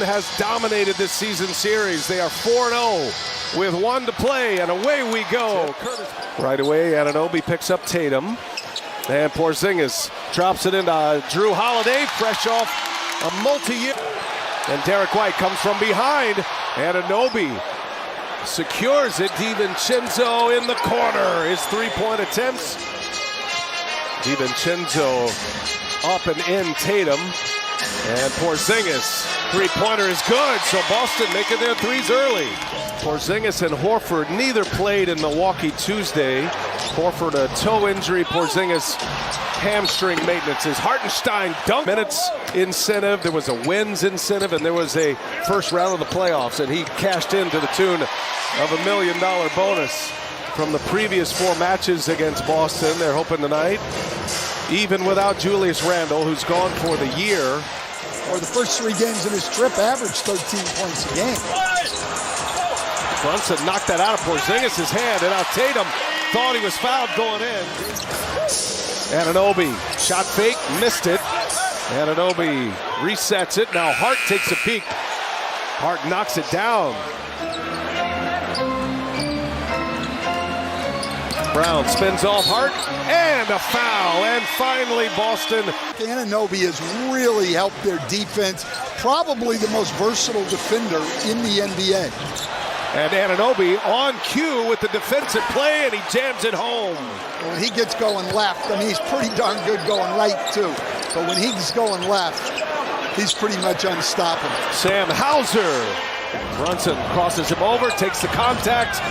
Has dominated this season series. They are 4-0 with 1 to play, and away we go. Right away, Anunoby picks up Tatum, and Porzingis drops it into Drew Holiday, fresh off a multi-year. And Derek White comes from behind. Anunoby secures it. DiVincenzo in the corner. His three-point attempts. DiVincenzo up and in Tatum. And Porzingis, three-pointer is good, so Boston making their threes early. Porzingis and Horford neither played in Milwaukee Tuesday. Horford a toe injury, Porzingis hamstring maintenance. His Hartenstein dunk minutes incentive, there was a wins incentive, and there was a first round of the playoffs, and he cashed in to the tune of $1 million bonus from the previous 4 matches against Boston. They're hoping tonight, even without Julius Randle, who's gone for the year. Or the first 3 games of his trip averaged 13 points a game. Brunson knocked that out of Porzingis' hand, and now Tatum thought he was fouled going in. Anunoby, shot fake, missed it. Anunoby resets it. Now Hart takes a peek. Hart knocks it down. Brown spins off Hart, and a foul, and finally Boston. Anunoby has really helped their defense, probably the most versatile defender in the NBA. And Anunoby on cue with the defensive play, and he jams it home. When he gets going left, I mean, he's pretty darn good going right too, but when he's going left, he's pretty much unstoppable. Sam Hauser. Brunson crosses him over, takes the contact.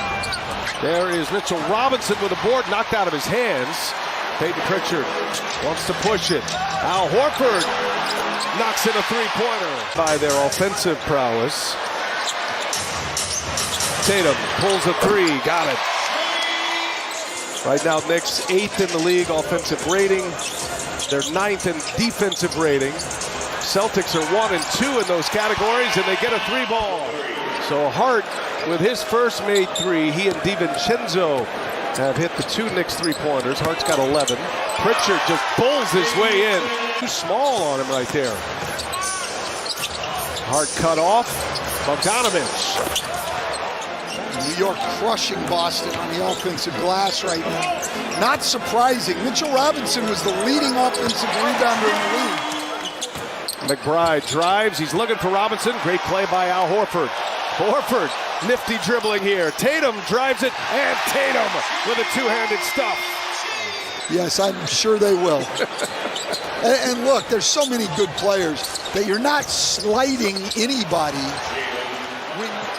There is Mitchell Robinson with a board knocked out of his hands. Peyton Pritchard wants to push it. Al Horford knocks in a three-pointer by their offensive prowess. Tatum pulls a 3, got it. Right now, Knicks 8th in the league offensive rating. They're 9th in defensive rating. Celtics are 1 and 2 in those categories, and they get a 3-ball. So Hart, with his first made 3, he and DiVincenzo have hit the 2 Knicks three-pointers. Hart's got 11. Pritchard just pulls his way in. Too small on him right there. Hart cut off. Bogdanovich. New York crushing Boston on the offensive glass right now. Not surprising. Mitchell Robinson was the leading offensive rebounder in the league. McBride drives. He's looking for Robinson. Great play by Al Horford. Horford, nifty dribbling here. Tatum drives it, and Tatum with a two-handed stuff. Yes, I'm sure they will. and look, there's so many good players that you're not slighting anybody.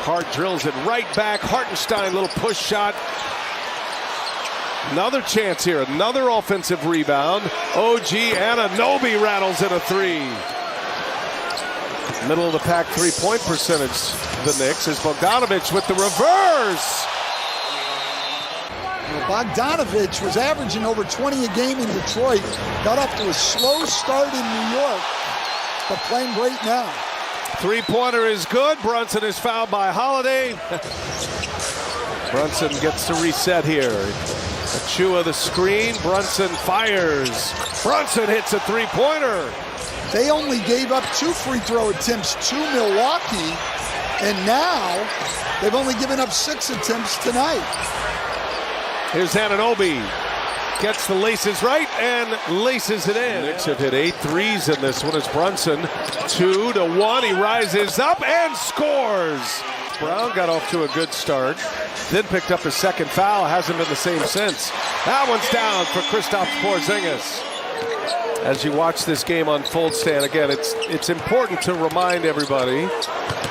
Hart drills it right back. Hartenstein, little push shot. Another chance here, another offensive rebound. OG Anunoby rattles in a 3. Middle of the pack three-point percentage, the Knicks, is Bogdanovich with the reverse. Bogdanovich was averaging over 20 a game in Detroit. Got off to a slow start in New York, but playing great now. Three-pointer is good. Brunson is fouled by Holiday. Brunson gets to reset here. Achua the screen. Brunson fires. Brunson hits a three-pointer. They only gave up 2 free throw attempts to Milwaukee, and now they've only given up 6 attempts tonight. Here's Anunoby. Gets the laces right and laces it in. Knicks have hit 8 threes in this one. It's Brunson. 2-1. He rises up and scores. Brown got off to a good start. Then picked up his second foul. Hasn't been the same since. That one's down for Kristaps Porzingis. As you watch this game unfold, Stan, again, it's important to remind everybody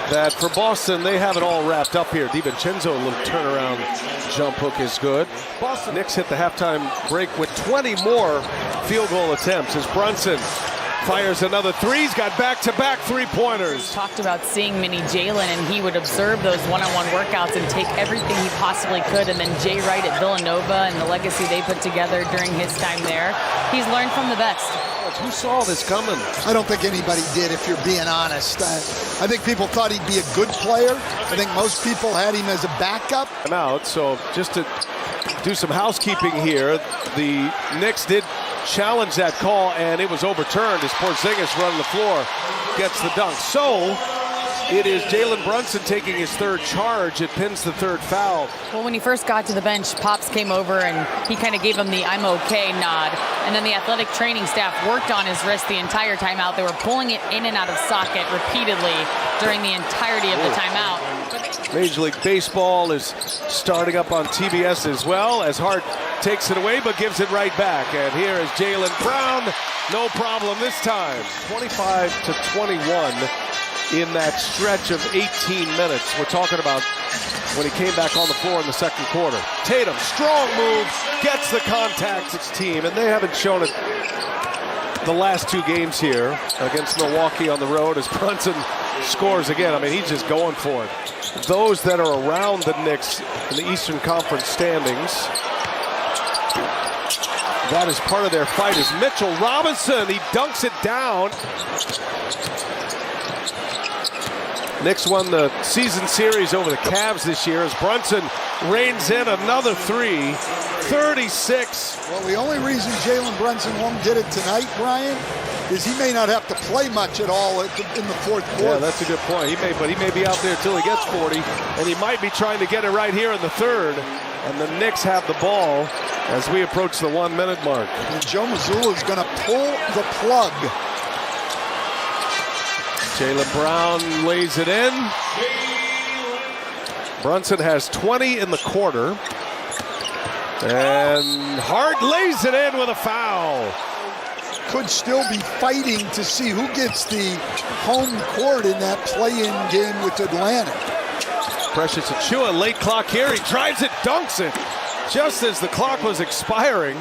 that for Boston, they have it all wrapped up here. DiVincenzo, a little turnaround jump hook is good. Boston Knicks hit the halftime break with 20 more field goal attempts as Brunson fires another 3. He's got back-to-back three-pointers. Talked about seeing mini Jalen, and he would observe those one-on-one workouts and take everything he possibly could. And then Jay Wright at Villanova and the legacy they put together during his time there. He's learned from the best. Who saw this coming? I don't think anybody did, if you're being honest. I think people thought he'd be a good player. I think most people had him as a backup. I'm out, so just to do some housekeeping here, the Knicks did challenge that call, and it was overturned as Porzingis running the floor gets the dunk. So It is Jalen Brunson taking his third charge. It pins the third foul. Well, when he first got to the bench, Pops came over and he kind of gave him the "I'm okay" nod. And then the athletic training staff worked on his wrist the entire timeout. They were pulling it in and out of socket repeatedly during the entirety of the timeout. Major League Baseball is starting up on TBS as well, as Hart takes it away but gives it right back. And here is Jaylen Brown. No problem this time. 25-21 in that stretch of 18 minutes. We're talking about when he came back on the floor in the second quarter. Tatum, strong move, gets the contact, his team, and they haven't shown it the last two games here against Milwaukee on the road as Brunson scores again. I mean, he's just going for it. Those that are around the Knicks in the Eastern Conference standings, that is part of their fight, is Mitchell Robinson. He dunks it down. Knicks won the season series over the Cavs this year as Brunson reins in another three. 36. Well, the only reason Jalen Brunson won't get it tonight, Brian, is he may not have to play much at all in the fourth quarter. Yeah, that's a good point. He may be out there until he gets 40, and he might be trying to get it right here in the third. And the Knicks have the ball as we approach the 1 minute mark. And Joe Mazzulla is going to pull the plug. Jaylen Brown lays it in. Brunson has 20 in the quarter. And Hart lays it in with a foul. Could still be fighting to see who gets the home court in that play-in game with Atlanta. Precious Achiuwa, late clock here. He drives it, dunks it, just as the clock was expiring.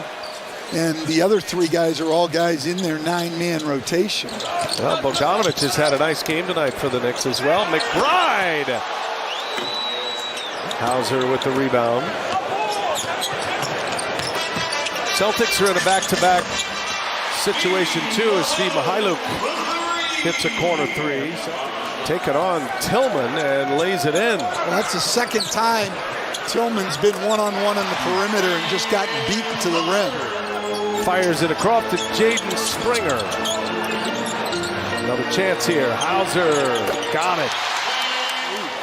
And the other three guys are all guys in their 9-man rotation. Well, Bogdanovich has had a nice game tonight for the Knicks as well. McBride. Hauser with the rebound. Celtics are in a back-to-back situation too as Steve Mihailuk hits a corner three. Take it on Tillman and lays it in. Well, that's the second time Tillman's been one-on-one on the perimeter and just gotten beaten to the rim. Fires it across to Jaden Springer. Another chance here. Hauser got it.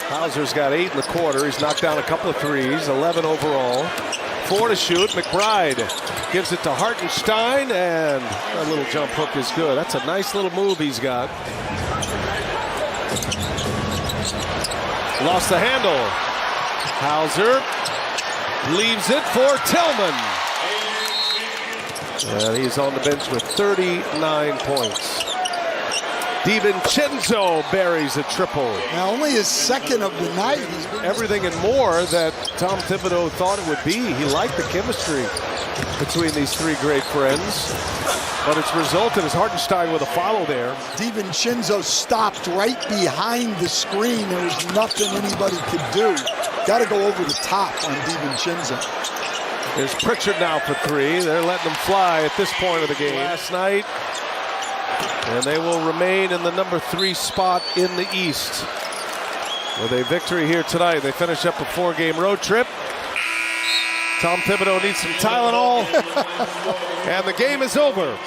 Hauser's got 8 in the quarter. He's knocked down a couple of threes, 11 overall. 4 to shoot. McBride gives it to Hartenstein, and that little jump hook is good. That's a nice little move he's got. Lost the handle. Hauser leaves it for Tillman. And he's on the bench with 39 points. DiVincenzo buries a triple. Now only his second of the night. Everything and more that Tom Thibodeau thought it would be. He liked the chemistry between these three great friends. But it's resulted as Hartenstein with a follow there. DiVincenzo stopped right behind the screen. There was nothing anybody could do. Got to go over the top on DiVincenzo. There's Pritchard now for 3. They're letting them fly at this point of the game. Last night. And they will remain in the number 3 spot in the East. With a victory here tonight, they finish up a 4-game road trip. Tom Thibodeau needs some Tylenol. And the game is over.